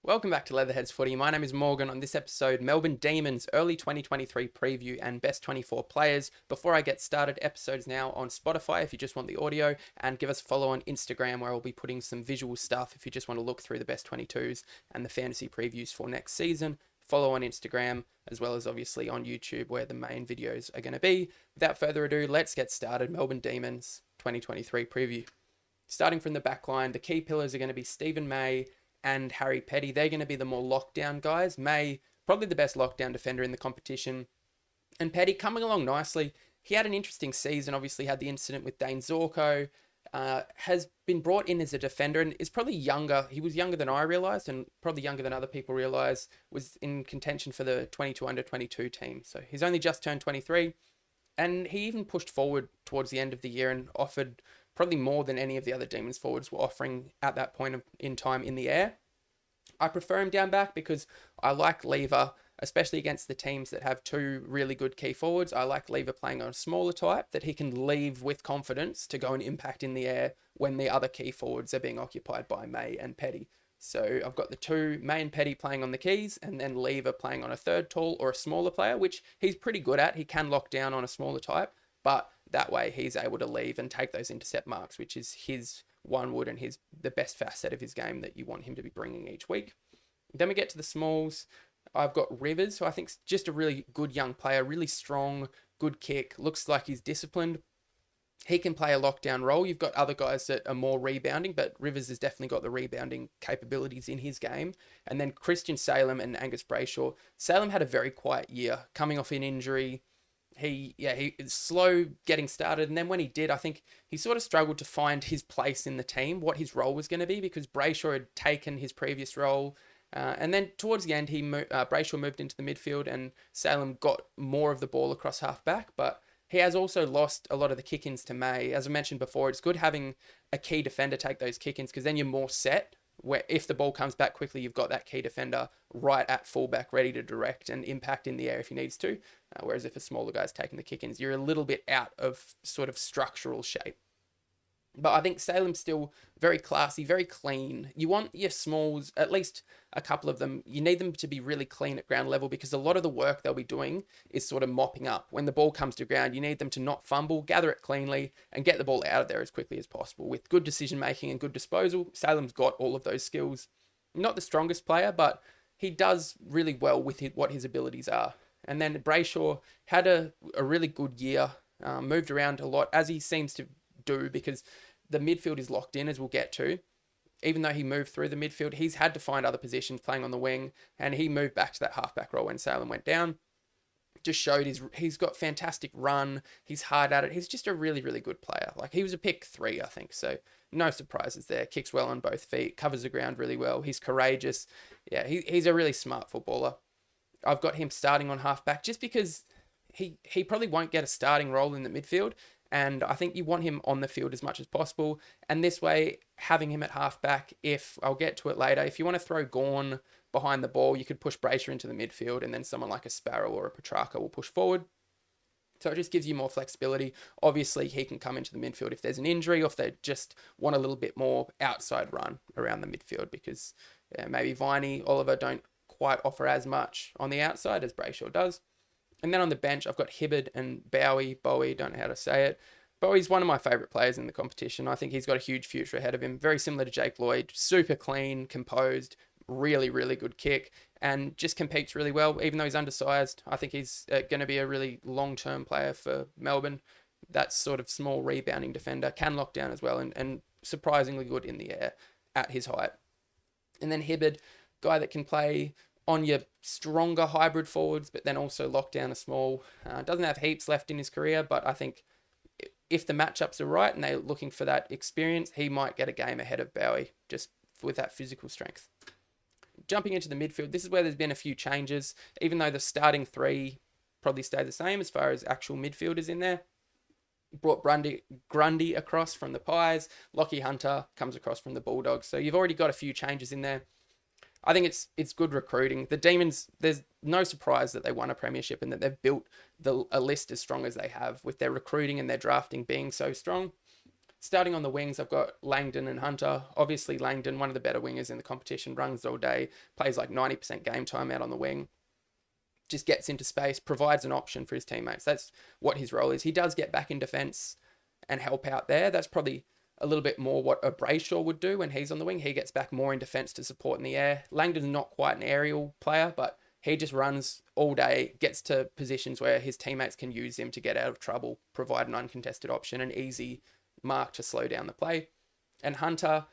Welcome back to Leatherheads Footy. My name is Morgan. On this episode, Melbourne Demons early 2023 preview and best 24 players. Before I get started, episodes now on Spotify if you just want the audio, and give us a follow on Instagram where I'll be putting some visual stuff if you just want to look through the best 22s and the fantasy previews for next season. Follow on Instagram as well as obviously on YouTube where the main videos are going to be. Without further ado, let's get started. Melbourne Demons 2023 preview. Starting from the back line, the key pillars are going to be Stephen May and Harry Petty. They're going to be the more lockdown guys. May, probably the best lockdown defender in the competition. And Petty coming along nicely. He had an interesting season, obviously had the incident with Dane Zorko, has been brought in as a defender and is probably younger. He was younger than I realised and probably younger than other people realise, was in contention for the 22 under 22 team. So he's only just turned 23 and he even pushed forward towards the end of the year and offered probably more than any of the other Demons forwards were offering at that point in time in the air. I prefer him down back because I like Lever, especially against the teams that have two really good key forwards. I like Lever playing on a smaller type that he can leave with confidence to go and impact in the air when the other key forwards are being occupied by May and Petty. So I've got the two, May and Petty playing on the keys, and then Lever playing on a third tall or a smaller player, which he's pretty good at. He can lock down on a smaller type, but that way he's able to leave and take those intercept marks, which is his one wood and the best facet of his game that you want him to be bringing each week. Then we get to the smalls. I've got Rivers, who I think's just a really good young player, really strong, good kick, looks like he's disciplined. He can play a lockdown role. You've got other guys that are more rebounding, but Rivers has definitely got the rebounding capabilities in his game. And then Christian Salem and Angus Brayshaw. Salem had a very quiet year, coming off an injury. He was slow getting started, and then when he did, I think he sort of struggled to find his place in the team, what his role was going to be, because Brayshaw had taken his previous role, and then towards the end, Brayshaw moved into the midfield, and Salem got more of the ball across half back, but he has also lost a lot of the kick-ins to May. As I mentioned before, it's good having a key defender take those kick-ins, because then you're more set, where if the ball comes back quickly, you've got that key defender right at fullback ready to direct and impact in the air if he needs to. Whereas if a smaller guy's taking the kick-ins, you're a little bit out of sort of structural shape. But I think Salem's still very classy, very clean. You want your smalls, at least a couple of them, you need them to be really clean at ground level because a lot of the work they'll be doing is sort of mopping up. When the ball comes to ground, you need them to not fumble, gather it cleanly, and get the ball out of there as quickly as possible. With good decision-making and good disposal, Salem's got all of those skills. Not the strongest player, but he does really well with what his abilities are. And then Brayshaw had a really good year, moved around a lot, as he seems to do, because the midfield is locked in, as we'll get to. Even though he moved through the midfield, he's had to find other positions playing on the wing, and he moved back to that halfback role when Salem went down. Just showed he's got fantastic run, he's hard at it, he's just a really, really good player. Like, he was a pick 3, I think, so no surprises there. Kicks well on both feet, covers the ground really well, he's courageous. Yeah, he's a really smart footballer. I've got him starting on halfback just because he probably won't get a starting role in the midfield, and I think you want him on the field as much as possible. And this way, having him at halfback, if I'll get to it later, if you want to throw Gawn behind the ball, you could push Brayshaw into the midfield, and then someone like a Sparrow or a Petracca will push forward. So it just gives you more flexibility. Obviously, he can come into the midfield if there's an injury or if they just want a little bit more outside run around the midfield, because maybe Viney, Oliver don't quite offer as much on the outside as Brayshaw does. And then on the bench, I've got Hibberd and Bowey, don't know how to say it. Bowey's one of my favourite players in the competition. I think he's got a huge future ahead of him. Very similar to Jake Lloyd, super clean, composed, really, really good kick, and just competes really well. Even though he's undersized, I think he's going to be a really long-term player for Melbourne. That sort of small rebounding defender, can lock down as well, and surprisingly good in the air at his height. And then Hibberd, guy that can play on your stronger hybrid forwards, but then also lock down a small. Doesn't have heaps left in his career, but I think if the matchups are right and they're looking for that experience, he might get a game ahead of Bowey just with that physical strength. Jumping into the midfield, this is where there's been a few changes, even though the starting 3 probably stay the same as far as actual midfielders in there. Brought Grundy across from the Pies. Lachie Hunter comes across from the Bulldogs. So you've already got a few changes in there. I think it's good recruiting. The Demons, there's no surprise that they won a premiership and that they've built a list as strong as they have with their recruiting and their drafting being so strong. Starting on the wings, I've got Langdon and Hunter. Obviously, Langdon, one of the better wingers in the competition, runs all day, plays like 90% game time out on the wing, just gets into space, provides an option for his teammates. That's what his role is. He does get back in defence and help out there. That's probably a little bit more what a Brayshaw would do when he's on the wing. He gets back more in defence to support in the air. Langdon's not quite an aerial player, but he just runs all day, gets to positions where his teammates can use him to get out of trouble, provide an uncontested option, an easy mark to slow down the play. And Hunter,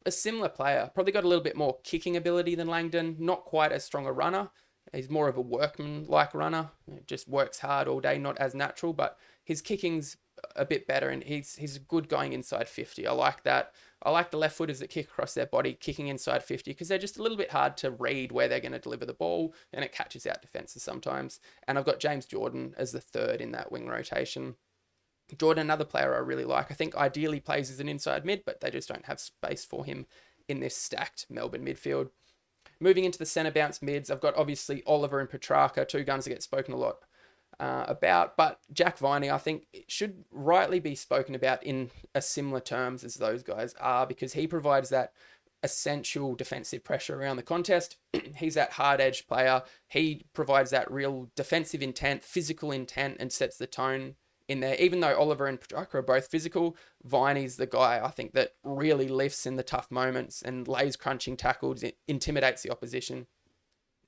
a similar player, probably got a little bit more kicking ability than Langdon, not quite as strong a runner. He's more of a workman-like runner. Just works hard all day, not as natural, but his kicking's a bit better, and he's good going inside 50. I like that. I like the left footers that kick across their body, kicking inside 50, because they're just a little bit hard to read where they're going to deliver the ball, and it catches out defences sometimes. And I've got James Jordon as the third in that wing rotation. Jordon, another player I really like. I think ideally plays as an inside mid, but they just don't have space for him in this stacked Melbourne midfield. Moving into the centre bounce mids, I've got obviously Oliver and Petracca, two guns that get spoken a lot about, but Jack Viney, I think, should rightly be spoken about in a similar terms as those guys are, because he provides that essential defensive pressure around the contest. He's that hard edge player. He provides that real defensive intent, physical intent, and sets the tone in there. Even though Oliver and Petracca are both physical, Viney's the guy, I think, that really lifts in the tough moments and lays crunching tackles, it intimidates the opposition.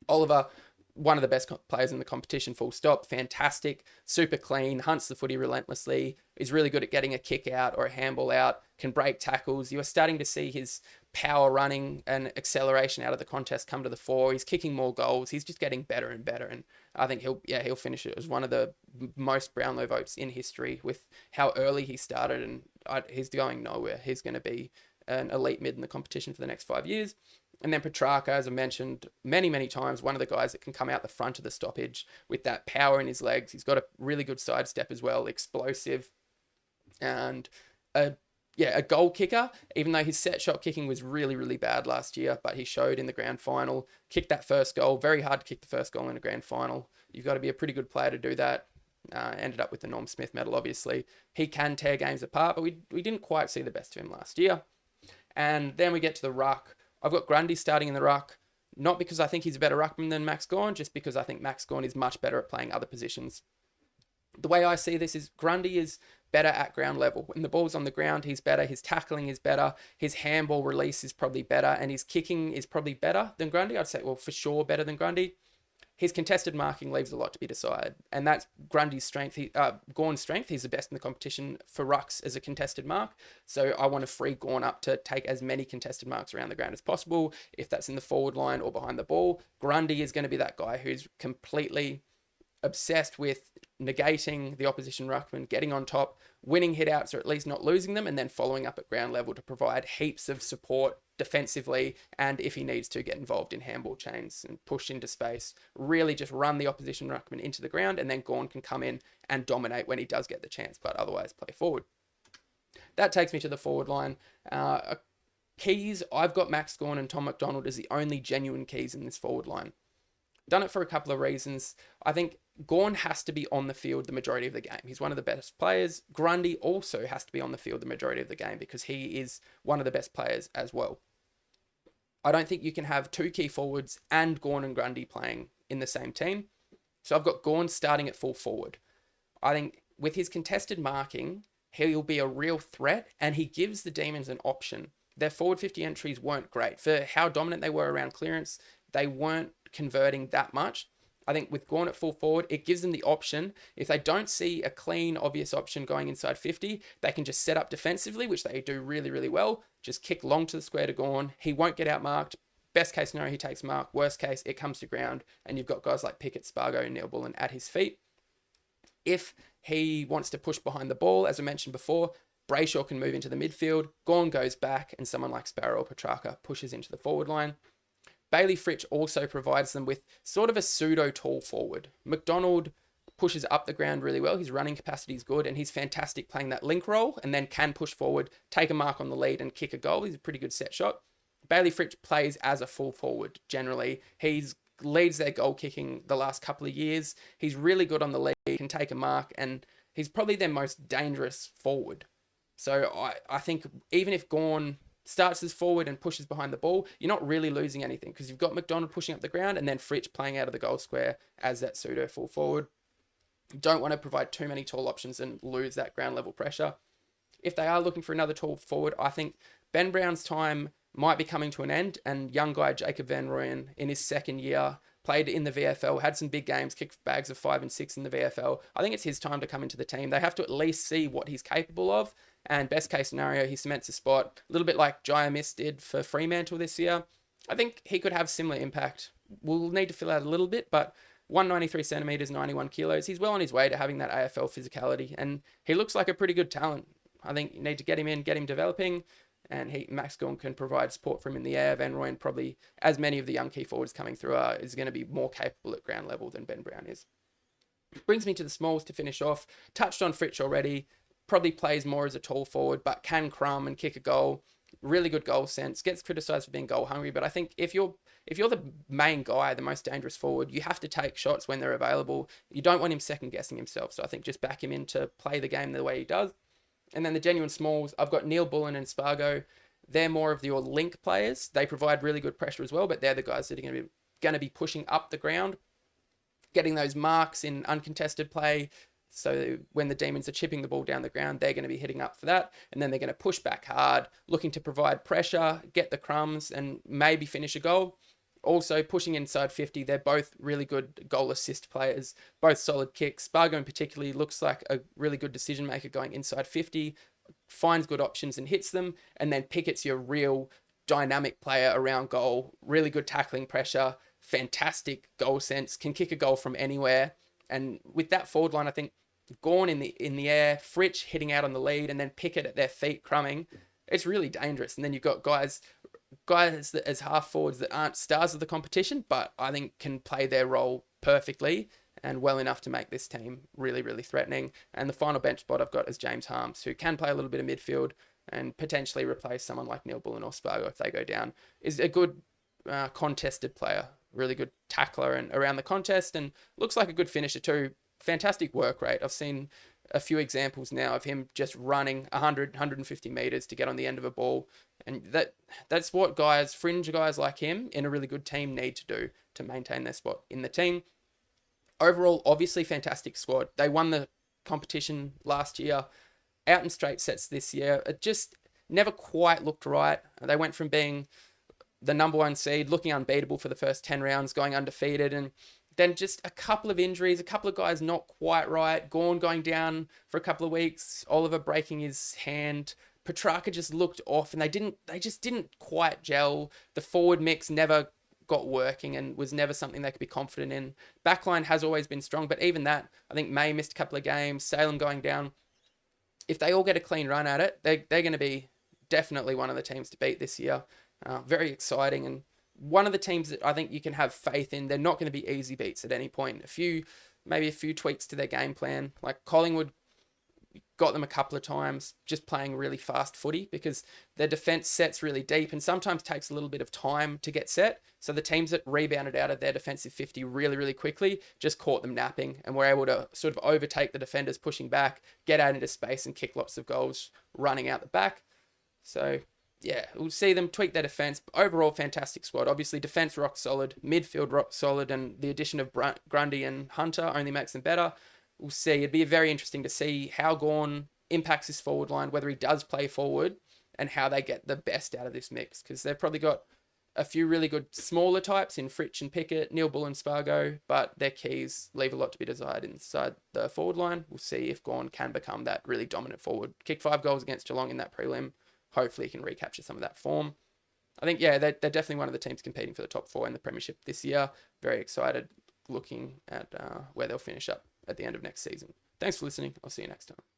Oliver, one of the best players in the competition, full stop. Fantastic, super clean, hunts the footy relentlessly, is really good at getting a kick out or a handball out, can break tackles. You are starting to see his power running and acceleration out of the contest come to the fore. He's kicking more goals. He's just getting better and better. And I think he'll finish it as one of the most Brownlow votes in history with how early he started. And he's going nowhere. He's going to be an elite mid in the competition for the next 5 years. And then Petracca, as I mentioned many, many times, one of the guys that can come out the front of the stoppage with that power in his legs. He's got a really good sidestep as well, explosive, and a goal kicker, even though his set shot kicking was really, really bad last year, but he showed in the grand final, kicked that first goal. Very hard to kick the first goal in a grand final. You've got to be a pretty good player to do that. Ended up with the Norm Smith medal, obviously. He can tear games apart, but we didn't quite see the best of him last year. And then we get to the ruck. I've got Grundy starting in the ruck, not because I think he's a better ruckman than Max Gawn, just because I think Max Gawn is much better at playing other positions. The way I see this is Grundy is better at ground level. When the ball's on the ground, he's better. His tackling is better. His handball release is probably better. And his kicking is probably better than Grundy. I'd say, well, for sure, better than Grundy. His contested marking leaves a lot to be desired. And that's Grundy's strength. Gawn's strength. He's the best in the competition for rucks as a contested mark. So I want to free Gawn up to take as many contested marks around the ground as possible. If that's in the forward line or behind the ball, Grundy is going to be that guy who's completely obsessed with negating the opposition ruckman, getting on top, winning hitouts or at least not losing them, and then following up at ground level to provide heaps of support defensively, and if he needs to, get involved in handball chains and push into space. Really just run the opposition ruckman into the ground, and then Gawn can come in and dominate when he does get the chance, but otherwise play forward. That takes me to the forward line. Keys, I've got Max Gawn and Tom McDonald as the only genuine keys in this forward line. Done it for a couple of reasons. I think Gawn has to be on the field the majority of the game. He's one of the best players. Grundy also has to be on the field the majority of the game because he is one of the best players as well. I don't think you can have two key forwards and Gawn and Grundy playing in the same team. So I've got Gawn starting at full forward. I think with his contested marking, he'll be a real threat, and he gives the Demons an option. Their forward 50 entries weren't great. For how dominant they were around clearance, they weren't converting that much. I think with Gawn at full forward, it gives them the option. If they don't see a clean, obvious option going inside 50, they can just set up defensively, which they do really, really well. Just kick long to the square to Gawn. He won't get outmarked. Best case scenario, he takes mark. Worst case, it comes to ground, and you've got guys like Pickett, Spargo, and Neal-Bullen at his feet. If he wants to push behind the ball, as I mentioned before, Brayshaw can move into the midfield. Gawn goes back, and someone like Sparrow or Petracca pushes into the forward line. Bayley Fritsch also provides them with sort of a pseudo tall forward. McDonald pushes up the ground really well. His running capacity is good, and he's fantastic playing that link role, and then can push forward, take a mark on the lead, and kick a goal. He's a pretty good set shot. Bayley Fritsch plays as a full forward generally. He's leads their goal kicking the last couple of years. He's really good on the lead, can take a mark, and he's probably their most dangerous forward. So I think even if Gawn starts as forward and pushes behind the ball, you're not really losing anything because you've got McDonald pushing up the ground and then Fritsch playing out of the goal square as that pseudo full forward. You don't want to provide too many tall options and lose that ground level pressure. If they are looking for another tall forward, I think Ben Brown's time might be coming to an end, and young guy Jacob van Rooyen in his second year played in the VFL, had some big games, kicked bags of 5 and 6 in the VFL. I think it's his time to come into the team. They have to at least see what he's capable of, and best case scenario, he cements a spot, a little bit like Jaya Miss did for Fremantle this year. I think he could have similar impact. We'll need to fill out a little bit, but 193 centimetres, 91 kilos. He's well on his way to having that AFL physicality, and he looks like a pretty good talent. I think you need to get him in, get him developing, and Max Gawn can provide support for him in the air. Van Rooyen, probably, as many of the young key forwards coming through are, is going to be more capable at ground level than Ben Brown is. Brings me to the smalls to finish off. Touched on Fritsch already. Probably plays more as a tall forward, but can crumb and kick a goal. Really good goal sense. Gets criticised for being goal hungry, but I think if you're the main guy, the most dangerous forward, you have to take shots when they're available. You don't want him second guessing himself. So I think just back him in to play the game the way he does. And then the genuine smalls, I've got Neal-Bullen and Spargo. They're more of your link players. They provide really good pressure as well, but they're the guys that are going to be pushing up the ground, getting those marks in uncontested play. So when the Demons are chipping the ball down the ground, they're going to be hitting up for that. And then they're going to push back hard, looking to provide pressure, get the crumbs, and maybe finish a goal. Also, pushing inside 50, they're both really good goal assist players, both solid kicks. Spargo in particular looks like a really good decision maker going inside 50, finds good options and hits them. And then Pickett's your real dynamic player around goal, really good tackling pressure, fantastic goal sense, can kick a goal from anywhere. And with that forward line, I think Gawn in the air, Fritsch hitting out on the lead, and then Pickett at their feet crumbing, it's really dangerous. And then you've got guys that as half forwards that aren't stars of the competition, but I think can play their role perfectly and well enough to make this team really, really threatening. And the final bench spot I've got is James Harmes, who can play a little bit of midfield and potentially replace someone like Neal-Bullen or Spargo if they go down. Is a good contested player, really good tackler and around the contest, and looks like a good finisher too. Fantastic work rate. I've seen a few examples now of him just running 100, 150 metres to get on the end of a ball. And that's what fringe guys like him in a really good team need to do to maintain their spot in the team. Overall, obviously fantastic squad. They won the competition last year, out in straight sets this year. It just never quite looked right. They went from being the number 1 seed, looking unbeatable for the first 10 rounds, going undefeated, and then just a couple of injuries, a couple of guys not quite right. Gawn going down for a couple of weeks, Oliver breaking his hand. Petracca just looked off, and they just didn't quite gel. The forward mix never got working and was never something they could be confident in. Backline has always been strong, but even that, I think May missed a couple of games, Salem going down. If they all get a clean run at it, they're going to be definitely one of the teams to beat this year. Very exciting, and one of the teams that I think you can have faith in. They're not going to be easy beats at any point. Maybe a few tweaks to their game plan. Like Collingwood got them a couple of times just playing really fast footy because their defence sets really deep and sometimes takes a little bit of time to get set. So the teams that rebounded out of their defensive 50 really, really quickly just caught them napping and were able to sort of overtake the defenders pushing back, get out into space and kick lots of goals running out the back. So yeah, we'll see them tweak their defence. Overall, fantastic squad. Obviously, defence rock solid, midfield rock solid, and the addition of Grundy and Hunter only makes them better. We'll see. It'd be very interesting to see how Gawn impacts his forward line, whether he does play forward, and how they get the best out of this mix. Because they've probably got a few really good smaller types in Fritsch and Pickett, Neal-Bullen, Spargo, but their keys leave a lot to be desired inside the forward line. We'll see if Gawn can become that really dominant forward. Kicked 5 goals against Geelong in that prelim. Hopefully he can recapture some of that form. I think, yeah, they're definitely one of the teams competing for the top 4 in the premiership this year. Very excited looking at where they'll finish up at the end of next season. Thanks for listening. I'll see you next time.